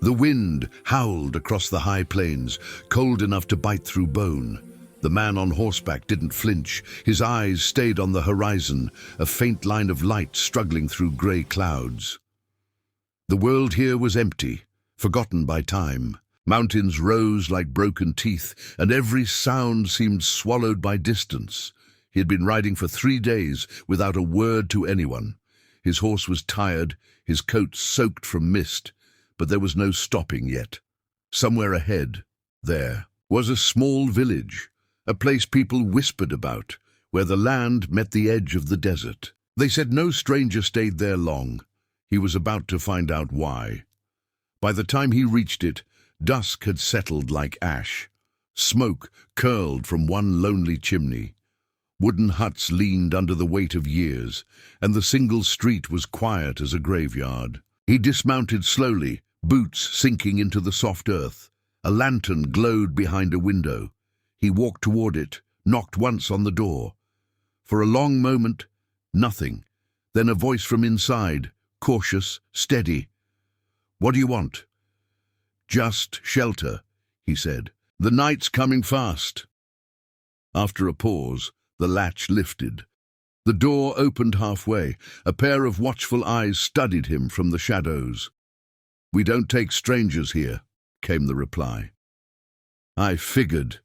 The wind howled across the high plains, cold enough to bite through bone. The man on horseback didn't flinch. His eyes stayed on the horizon, a faint line of light struggling through grey clouds. The world here was empty, forgotten by time. Mountains rose like broken teeth, and every sound seemed swallowed by distance. He had been riding for 3 days without a word to anyone. His horse was tired, his coat soaked from mist, but there was no stopping yet. Somewhere ahead, there, was a small village, a place people whispered about, where the land met the edge of the desert. They said no stranger stayed there long. He was about to find out why. By the time he reached it, dusk had settled like ash. Smoke curled from one lonely chimney. Wooden huts leaned under the weight of years, and the single street was quiet as a graveyard. He dismounted slowly, boots sinking into the soft earth. A lantern glowed behind a window. He walked toward it, knocked once on the door. For a long moment, nothing. Then a voice from inside, cautious, steady. "What do you want?" "Just shelter," he said. "The night's coming fast." After a pause, the latch lifted. The door opened halfway. A pair of watchful eyes studied him from the shadows. "We don't take strangers here," came the reply. "I figured,"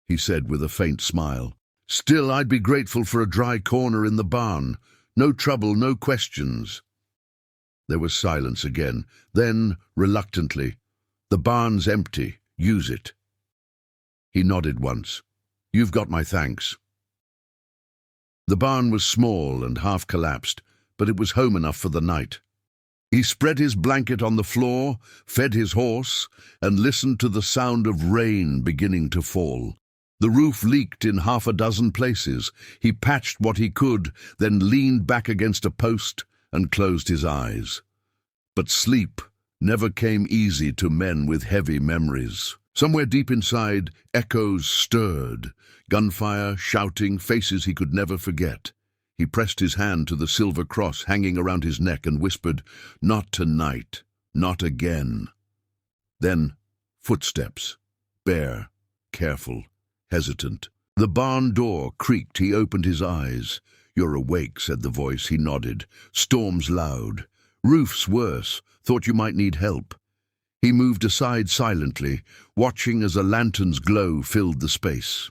he said with a faint smile. "Still, I'd be grateful for a dry corner in the barn. No trouble, no questions." There was silence again. Then, reluctantly, "The barn's empty. Use it." He nodded once. "You've got my thanks." The barn was small and half-collapsed, but it was home enough for the night. He spread his blanket on the floor, fed his horse, and listened to the sound of rain beginning to fall. The roof leaked in 6 places. He patched what he could, then leaned back against a post and closed his eyes. But sleep never came easy to men with heavy memories. Somewhere deep inside, echoes stirred. Gunfire, shouting, faces he could never forget. He pressed his hand to the silver cross hanging around his neck and whispered, "Not tonight, not again." Then, footsteps, bare, careful, hesitant. The barn door creaked. He opened his eyes. "You're awake," said the voice. He nodded. "Storm's loud. Roof's worse. Thought you might need help." He moved aside silently, watching as a lantern's glow filled the space.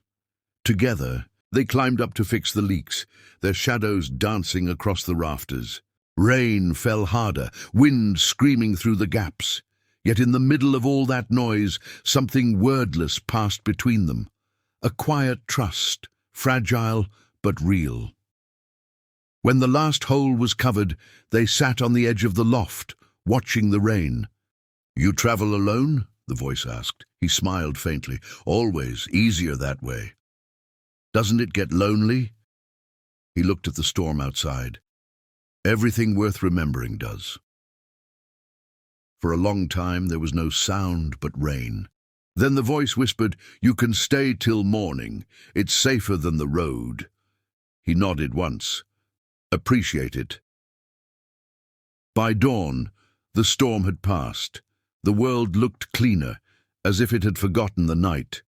Together, they climbed up to fix the leaks, their shadows dancing across the rafters. Rain fell harder, wind screaming through the gaps. Yet in the middle of all that noise, something wordless passed between them. A quiet trust, fragile but real. When the last hole was covered, they sat on the edge of the loft, watching the rain. "You travel alone?" the voice asked. He smiled faintly. "Always, easier that way." "Doesn't it get lonely?" He looked at the storm outside. "Everything worth remembering does." For a long time there was no sound but rain. Then the voice whispered, "You can stay till morning. It's safer than the road." He nodded once. "Appreciate it." By dawn, the storm had passed. The world looked cleaner, as if it had forgotten the night.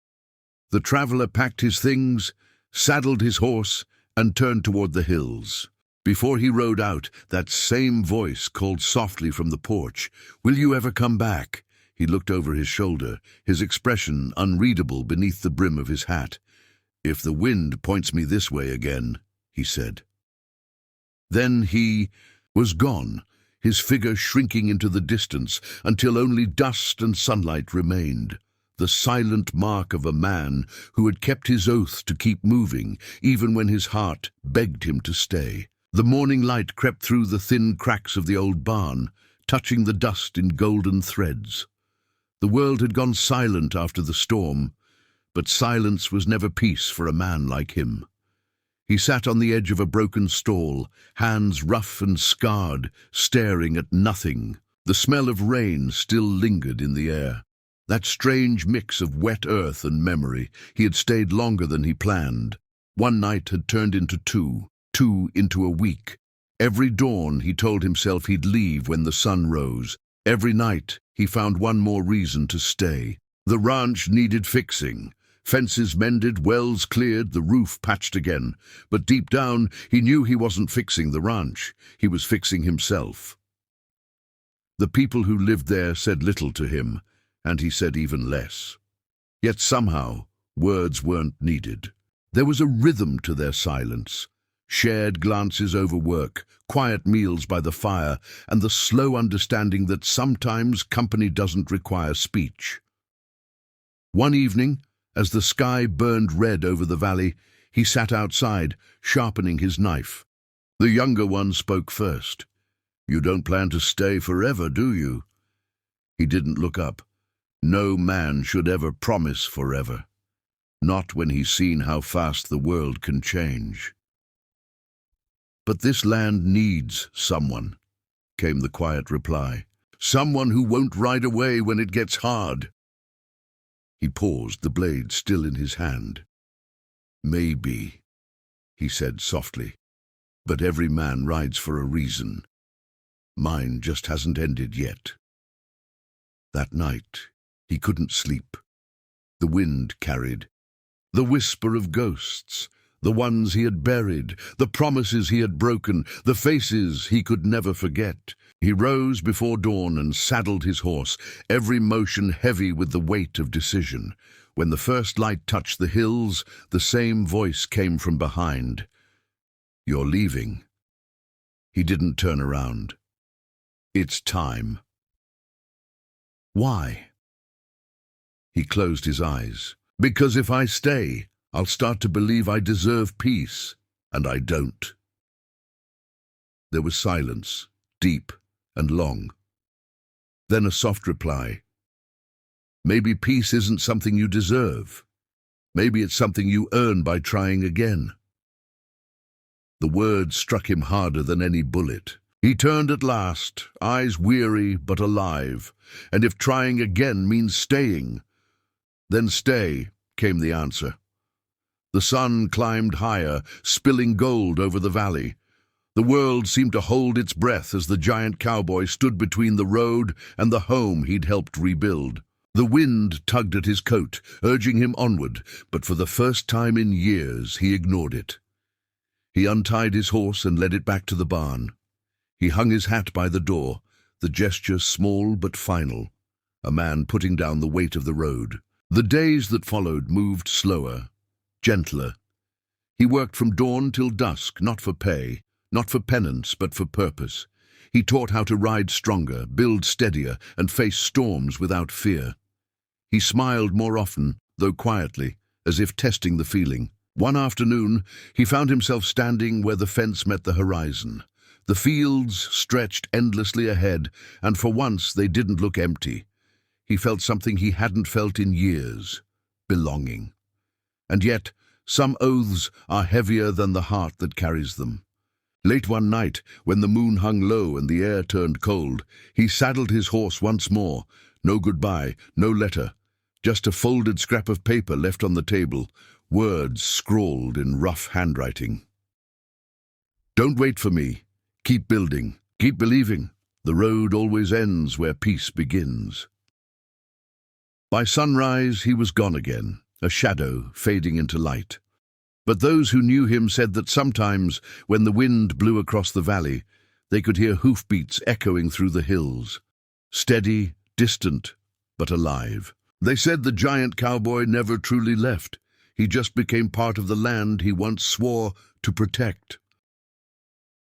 The traveler packed his things, saddled his horse, and turned toward the hills. Before he rode out, that same voice called softly from the porch, "Will you ever come back?" He looked over his shoulder, his expression unreadable beneath the brim of his hat. "If the wind points me this way again," he said. Then he was gone, his figure shrinking into the distance until only dust and sunlight remained. The silent mark of a man who had kept his oath to keep moving, even when his heart begged him to stay. The morning light crept through the thin cracks of the old barn, touching the dust in golden threads. The world had gone silent after the storm, but silence was never peace for a man like him. He sat on the edge of a broken stall, hands rough and scarred, staring at nothing. The smell of rain still lingered in the air. That strange mix of wet earth and memory. He had stayed longer than he planned. One night had turned into two into a week. Every dawn he told himself he'd leave when the sun rose. Every night he found one more reason to stay. The ranch needed fixing. Fences mended, wells cleared, the roof patched again. But deep down, he knew he wasn't fixing the ranch. He was fixing himself. The people who lived there said little to him, and he said even less. Yet somehow, words weren't needed. There was a rhythm to their silence. Shared glances over work, quiet meals by the fire, and the slow understanding that sometimes company doesn't require speech. One evening, as the sky burned red over the valley, he sat outside, sharpening his knife. The younger one spoke first. "You don't plan to stay forever, do you?" He didn't look up. No man should ever promise forever. Not when he's seen how fast the world can change. "But this land needs someone," came the quiet reply. "Someone who won't ride away when it gets hard." He paused, the blade still in his hand. "Maybe," he said softly, "but every man rides for a reason. Mine just hasn't ended yet." That night, he couldn't sleep. The wind carried. The whisper of ghosts, the ones he had buried, the promises he had broken, the faces he could never forget. He rose before dawn and saddled his horse, every motion heavy with the weight of decision. When the first light touched the hills, the same voice came from behind. "You're leaving." He didn't turn around. "It's time." "Why?" He closed his eyes. "Because if I stay, I'll start to believe I deserve peace, and I don't." There was silence, deep and long. Then a soft reply. "Maybe peace isn't something you deserve. Maybe it's something you earn by trying again." The words struck him harder than any bullet. He turned at last, eyes weary but alive. "And if trying again means staying, then stay," came the answer. The sun climbed higher, spilling gold over the valley. The world seemed to hold its breath as the giant cowboy stood between the road and the home he'd helped rebuild. The wind tugged at his coat, urging him onward, but for the first time in years he ignored it. He untied his horse and led it back to the barn. He hung his hat by the door, the gesture small but final, a man putting down the weight of the road. The days that followed moved slower, gentler. He worked from dawn till dusk, not for pay, not for penance, but for purpose. He taught how to ride stronger, build steadier, and face storms without fear. He smiled more often, though quietly, as if testing the feeling. One afternoon, he found himself standing where the fence met the horizon. The fields stretched endlessly ahead, and for once they didn't look empty. He felt something he hadn't felt in years, belonging. And yet, some oaths are heavier than the heart that carries them. Late one night, when the moon hung low and the air turned cold, he saddled his horse once more. No goodbye, no letter, just a folded scrap of paper left on the table, words scrawled in rough handwriting. "Don't wait for me. Keep building. Keep believing. The road always ends where peace begins." By sunrise, he was gone again, a shadow fading into light. But those who knew him said that sometimes, when the wind blew across the valley, they could hear hoofbeats echoing through the hills. Steady, distant, but alive. They said the giant cowboy never truly left. He just became part of the land he once swore to protect.